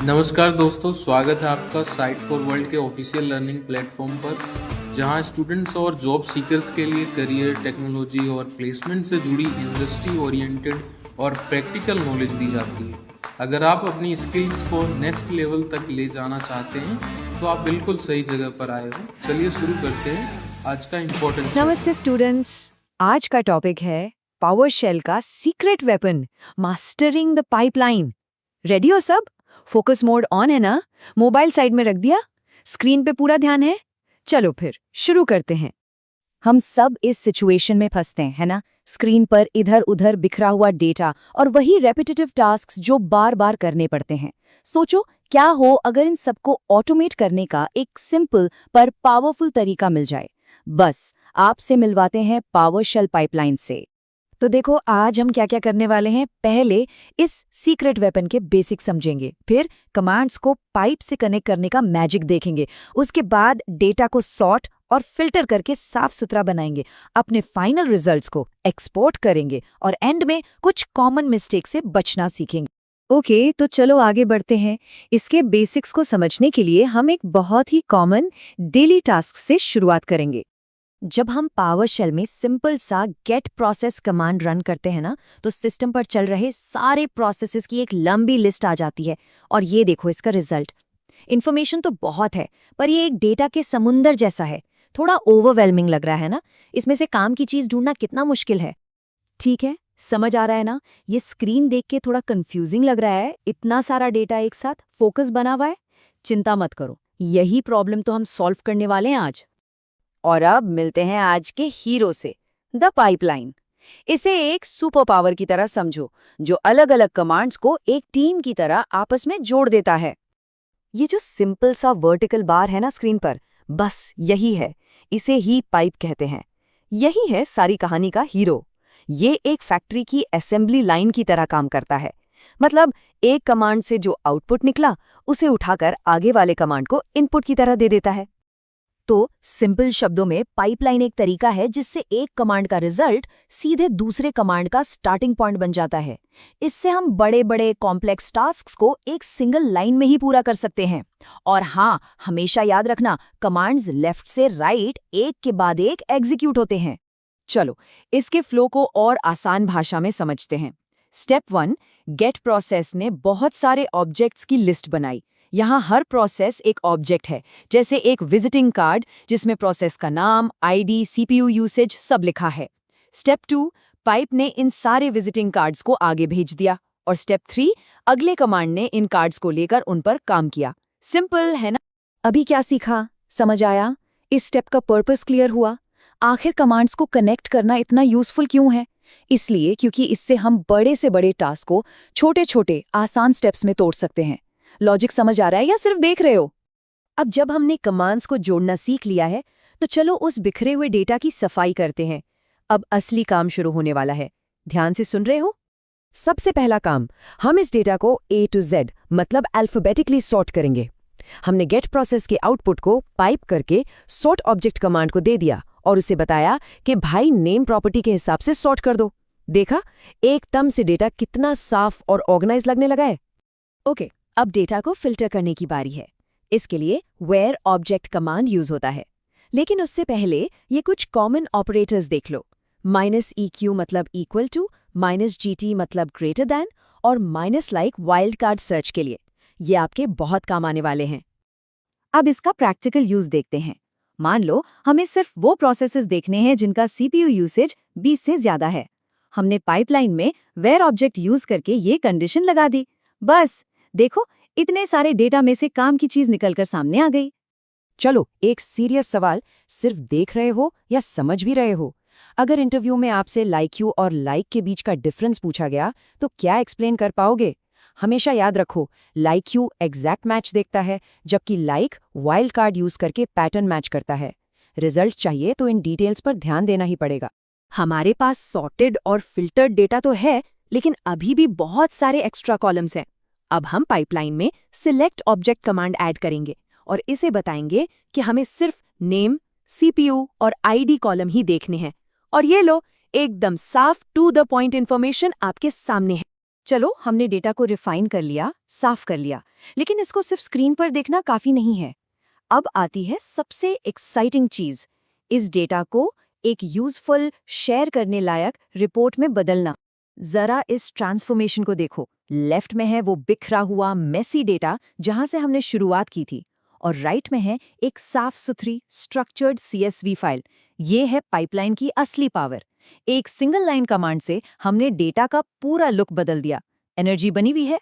नमस्कार दोस्तों, स्वागत है आपका साइट फॉर वर्ल्ड के ऑफिशियल लर्निंग प्लेटफॉर्म पर, जहां स्टूडेंट्स और जॉब सीकर्स के लिए करियर, टेक्नोलॉजी और प्लेसमेंट से जुड़ी इंडस्ट्री ओरिएंटेड और प्रैक्टिकल नॉलेज दी जाती है। अगर आप अपनी स्किल्स को नेक्स्ट लेवल तक ले जाना चाहते हैं तो आप बिल्कुल सही जगह पर आए हो। चलिए शुरू करते हैं आज का इम्पोर्टेंट। नमस्ते स्टूडेंट्स, आज का टॉपिक है पावर शेल का secret weapon, mastering the pipeline. Ready हो सब? फोकस मोड ऑन है ना? मोबाइल साइड में रख दिया? स्क्रीन पे पूरा ध्यान है? चलो फिर शुरू करते हैं। हम सब इस सिचुएशन में फंसते हैं, है ना? स्क्रीन पर इधर उधर बिखरा हुआ डेटा और वही रेपिटेटिव टास्क्स जो बार बार करने पड़ते हैं। सोचो क्या हो अगर इन सबको ऑटोमेट करने का एक सिंपल पर पावरफुल तरीका मिल जाए। बस आपसे मिलवाते हैं पावरशेल पाइपलाइन से। तो देखो आज हम क्या क्या करने वाले हैं। पहले इस सीक्रेट वेपन के बेसिक समझेंगे, फिर कमांड्स को पाइप से कनेक्ट करने का मैजिक देखेंगे, उसके बाद डेटा को सॉर्ट और फिल्टर करके साफ सुथरा बनाएंगे, अपने फाइनल रिजल्ट्स को एक्सपोर्ट करेंगे और एंड में कुछ कॉमन मिस्टेक से बचना सीखेंगे। ओके, तो चलो आगे बढ़ते हैं। इसके बेसिक्स को समझने के लिए हम एक बहुत ही कॉमन डेली टास्क से शुरुआत करेंगे। जब हम पावर शेल में सिंपल सा गेट प्रोसेस कमांड रन करते हैं ना, तो सिस्टम पर चल रहे सारे प्रोसेसेस की एक लंबी लिस्ट आ जाती है। और ये देखो इसका रिजल्ट। इन्फॉर्मेशन तो बहुत है, पर ये एक डेटा के समुंदर जैसा है। थोड़ा ओवरवेलमिंग लग रहा है ना? इसमें से काम की चीज ढूंढना कितना मुश्किल है। ठीक है, समझ आ रहा है ना? ये स्क्रीन देख के थोड़ा कंफ्यूजिंग लग रहा है, इतना सारा डेटा एक साथ फोकस बना हुआ है। चिंता मत करो, यही प्रॉब्लम तो हम सॉल्व करने वाले हैं आज। और अब मिलते हैं आज के हीरो से, द पाइपलाइन। इसे एक सुपर पावर की तरह समझो, जो अलग अलग कमांड्स को एक टीम की तरह आपस में जोड़ देता है। ये जो सिंपल सा वर्टिकल बार है ना स्क्रीन पर, बस यही है। इसे ही पाइप कहते हैं। यही है सारी कहानी का हीरो। ये एक फैक्ट्री की असेंबली लाइन की तरह काम करता है। मतलब एक कमांड से जो आउटपुट निकला, उसे उठाकर आगे वाले कमांड को इनपुट की तरह दे देता है। तो सिंपल शब्दों में पाइपलाइन एक तरीका है जिससे एक कमांड का रिजल्ट सीधे दूसरे कमांड का स्टार्टिंग पॉइंट बन जाता है। इससे हम बड़े बड़े कॉम्प्लेक्स टास्क्स को एक सिंगल लाइन में ही पूरा कर सकते हैं। और हाँ, हमेशा याद रखना, कमांड्स लेफ्ट से राइट एक के बाद एक एग्जीक्यूट होते हैं। चलो इसके फ्लो को और आसान भाषा में समझते हैं। स्टेप 1, गेट प्रोसेस ने बहुत सारे ऑब्जेक्ट्स की लिस्ट बनाई। यहाँ हर प्रोसेस एक ऑब्जेक्ट है, जैसे एक विजिटिंग कार्ड जिसमें प्रोसेस का नाम, आईडी, सीपीयू यूसेज सब लिखा है। स्टेप 2, पाइप ने इन सारे विजिटिंग कार्ड्स को आगे भेज दिया। और स्टेप 3, अगले कमांड ने इन कार्ड्स को लेकर उन पर काम किया। सिंपल है ना? अभी क्या सीखा, समझ आया? इस स्टेप का पर्पस क्लियर हुआ? आखिर कमांड्स को कनेक्ट करना इतना यूजफुल क्यों है? इसलिए क्योंकि इससे हम बड़े से बड़े टास्क को छोटे छोटे आसान स्टेप्स में तोड़ सकते हैं। लॉजिक समझ आ रहा है या सिर्फ देख रहे हो? अब जब हमने कमांड्स को जोड़ना सीख लिया है, तो चलो उस बिखरे हुए डेटा की सफाई करते हैं। अब असली काम शुरू होने वाला है। ध्यान से सुन रहे हो? सबसे पहला काम, हम इस डेटा को A to Z मतलब अल्फाबेटिकली सॉर्ट करेंगे। हमने गेट प्रोसेस के आउटपुट को पाइप करके सॉर्ट ऑब्जेक्ट कमांड को दे दिया और उसे बताया कि भाई नेम प्रॉपर्टी के हिसाब से सॉर्ट कर दो। देखा, एकदम से डेटा कितना साफ और ऑर्गेनाइज लगने लगा है। ओके, अब डेटा को फिल्टर करने की बारी है। इसके लिए वेयर ऑब्जेक्ट कमांड यूज होता है। लेकिन उससे पहले ये कुछ कॉमन ऑपरेटर्स देख लो। -eq मतलब इक्वल टू, -gt मतलब ग्रेटर दैन और -like वाइल्ड कार्ड सर्च के लिए। ये आपके बहुत काम आने वाले हैं। अब इसका प्रैक्टिकल यूज देखते हैं। मान लो हमें सिर्फ वो प्रोसेसेस देखने हैं जिनका सीपीयू यूसेज 20 से ज्यादा है। हमने पाइपलाइन में वेयर ऑब्जेक्ट यूज करके ये कंडीशन लगा दी। बस देखो, इतने सारे डेटा में से काम की चीज निकलकर सामने आ गई। चलो एक सीरियस सवाल, सिर्फ देख रहे हो या समझ भी रहे हो? अगर इंटरव्यू में आपसे लाइक और लाइक के बीच का डिफरेंस पूछा गया, तो क्या एक्सप्लेन कर पाओगे? हमेशा याद रखो, लाइक एग्जैक्ट मैच देखता है, जबकि लाइक वाइल्ड कार्ड यूज करके पैटर्न मैच करता है। रिजल्ट चाहिए तो इन डिटेल्स पर ध्यान देना ही पड़ेगा। हमारे पास सॉर्टेड और फिल्टर्ड डेटा तो है, लेकिन अभी भी बहुत सारे एक्स्ट्रा कॉलम्स हैं। अब हम पाइपलाइन में सिलेक्ट ऑब्जेक्ट कमांड ऐड करेंगे और इसे बताएंगे कि हमें सिर्फ नेम, सीपीयू और आईडी कॉलम ही देखने हैं। और ये लो, एकदम साफ टू द पॉइंट इन्फॉर्मेशन आपके सामने है। चलो हमने डेटा को रिफाइन कर लिया, साफ कर लिया, लेकिन इसको सिर्फ स्क्रीन पर देखना काफी नहीं है। अब आती है सबसे एक्साइटिंग चीज, इस डेटा को एक यूजफुल, शेयर करने लायक रिपोर्ट में बदलना। जरा इस ट्रांसफॉर्मेशन को देखो। लेफ्ट में है वो बिखरा हुआ मेसी डेटा जहां से हमने शुरुआत की थी, और राइट में है एक साफ सुथरी स्ट्रक्चर्ड CSV फाइल। ये है पाइपलाइन की असली पावर। एक सिंगल लाइन कमांड से हमने डेटा का पूरा लुक बदल दिया। एनर्जी बनी हुई है।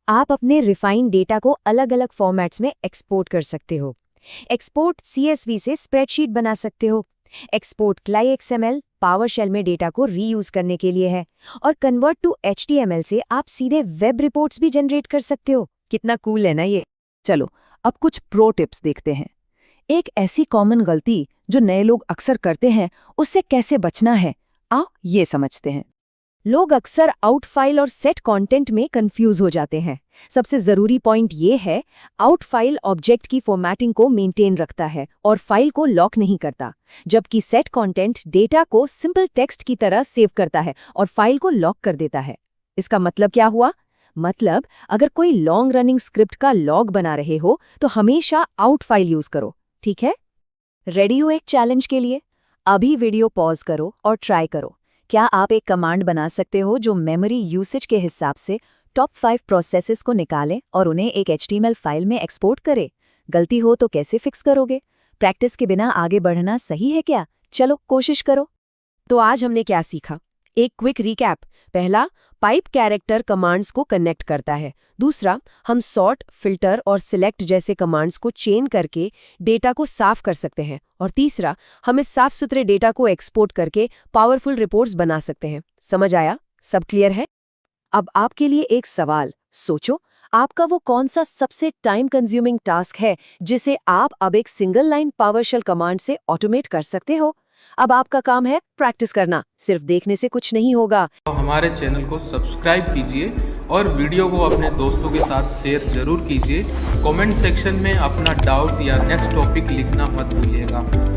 आप अपने रिफाइंड डेटा को अलग अलग फॉर्मेट्स में एक्सपोर्ट कर सकते हो। एक्सपोर्ट CSV से स्प्रेडशीट बना सकते हो। एक्सपोर्ट CLI/XML पावरशेल में डेटा को रीयूज करने के लिए है, और कन्वर्ट टू HTML से आप सीधे वेब रिपोर्ट्स भी जनरेट कर सकते हो। कितना कूल है ना ये। चलो अब कुछ प्रो टिप्स देखते हैं। एक ऐसी कॉमन गलती जो नए लोग अक्सर करते हैं, उससे कैसे बचना है, आओ ये समझते हैं। लोग अक्सर आउट फाइल और सेट कंटेंट में कंफ्यूज हो जाते हैं। सबसे जरूरी पॉइंट ये है, आउट फाइल ऑब्जेक्ट की फॉर्मेटिंग को मेंटेन रखता है और फाइल को लॉक नहीं करता, जबकि सेट कंटेंट डेटा को सिंपल टेक्स्ट की तरह सेव करता है और फाइल को लॉक कर देता है। इसका मतलब क्या हुआ? मतलब अगर कोई लॉन्ग रनिंग स्क्रिप्ट का लॉग बना रहे हो तो हमेशा आउट फाइल यूज करो, ठीक है? रेडी हो एक चैलेंज के लिए? अभी वीडियो पॉज करो और ट्राई करो। क्या आप एक कमांड बना सकते हो जो मेमोरी यूसेज के हिसाब से टॉप 5 प्रोसेसेस को निकाले और उन्हें एक HTML फाइल में एक्सपोर्ट करे? गलती हो तो कैसे फिक्स करोगे? प्रैक्टिस के बिना आगे बढ़ना सही है क्या? चलो कोशिश करो। तो आज हमने क्या सीखा? एक क्विक रिकैप। पहला, पाइप कैरेक्टर कमांड्स को कनेक्ट करता है। दूसरा, हम सॉर्ट, फिल्टर और सिलेक्ट जैसे कमांड्स को चेन करके डेटा को साफ कर सकते हैं। और तीसरा, हम इस साफ सुथरे डेटा को एक्सपोर्ट करके पावरफुल रिपोर्ट्स बना सकते हैं। समझ आया? सब क्लियर है? अब आपके लिए एक सवाल। सोचो, आपका वो कौन सा सबसे टाइम कंज्यूमिंग टास्क है जिसे आप अब एक सिंगल लाइन पावरशेल कमांड से ऑटोमेट कर सकते हो? अब आपका काम है प्रैक्टिस करना, सिर्फ देखने से कुछ नहीं होगा। तो हमारे चैनल को सब्सक्राइब कीजिए और वीडियो को अपने दोस्तों के साथ शेयर जरूर कीजिए। कमेंट सेक्शन में अपना डाउट या नेक्स्ट टॉपिक लिखना मत भूलिएगा।